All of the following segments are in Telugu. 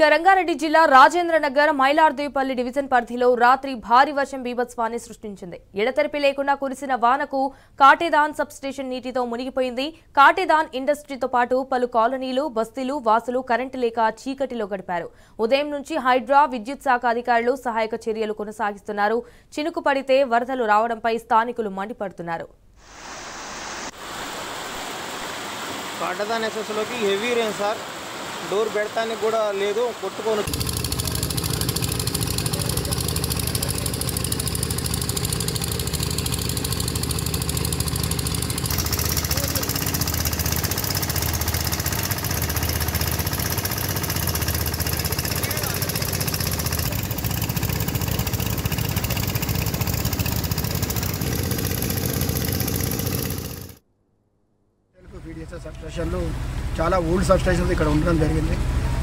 రంగారెడ్డి జిల్లా రాజేంద్రనగర్ మైలార్దేపల్లి డివిజన్ పరిధిలో రాత్రి భారీ వర్షం బీభత్సాన్ని సృష్టించింది. ఎడతెరిపి లేకుండా కురిసిన వానకు కాటేదాన్ సబ్ స్టేషన్ నీటితో మునిగిపోయింది. కాటేదాన్ ఇండస్ట్రీతో పాటు పలు కాలనీలు, బస్తీలు వాసులు కరెంటు లేక చీకటిలో గడిపారు. ఉదయం నుంచి హైడ్రా, విద్యుత్ శాఖ అధికారులు సహాయక చర్యలు కొనసాగిస్తున్నారు. చినుకు పడితే వరదలు రావడంపై స్థానికులు మండిపడుతున్నారు. కాటేదాన్ ఎస్ఎస్లోకి హెవీ రెయిన్ సార్, డోర్ పెడతానికి కూడా లేదు, కొట్టుకొని సబ్ స్టేషన్లు చాలా ఓల్డ్ సబ్ స్టేషన్స్ ఇక్కడ ఉండడం జరిగింది.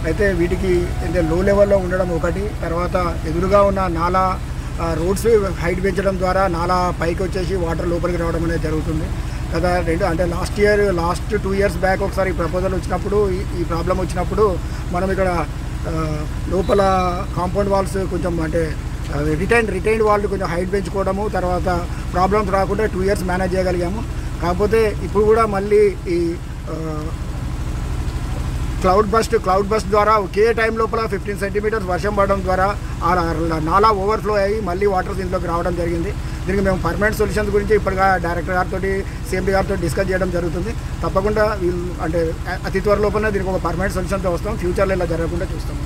అయితే వీటికి లో లెవెల్లో ఉండడం ఒకటి, తర్వాత ఎదురుగా ఉన్న నాలా రోడ్స్ హైట్ పెంచడం ద్వారా నాలా పైకి వచ్చేసి వాటర్ లోపలికి రావడం అనేది జరుగుతుంది కదా. అంటే లాస్ట్ 2 years బ్యాక్ ఒకసారి ప్రపోజల్ వచ్చినప్పుడు, ఈ ప్రాబ్లం వచ్చినప్పుడు మనం ఇక్కడ లోపల కాంపౌండ్ వాల్స్ కొంచెం అంటే రిటైన్డ్ వాళ్ళు కొంచెం హైట్ పెంచుకోవడము, తర్వాత ప్రాబ్లమ్స్ రాకుండా 2 years మేనేజ్ చేయగలిగాము. కాకపోతే ఇప్పుడు కూడా మళ్ళీ ఈ క్లౌడ్ బస్ట్ ద్వారా ఒకే టైం లోపల 15 centimeters వర్షం పడడం ద్వారా నాలా ఓవర్ఫ్లో అయ్యి మళ్ళీ వాటర్ దీంట్లోకి రావడం జరిగింది. దీనికి మేము పర్మనెంట్ సొల్యూషన్స్ గురించి ఇప్పటిగా డైరెక్టర్ గారితో, సిఎండి గారితో డిస్కస్ చేయడం జరుగుతుంది. తప్పకుండా అంటే అతి త్వర లోపల దీనికి ఒక పర్మనెంట్ సొల్యూషన్తో వస్తాం. ఫ్యూచర్లో ఇలా జరగకుండా చూస్తాం.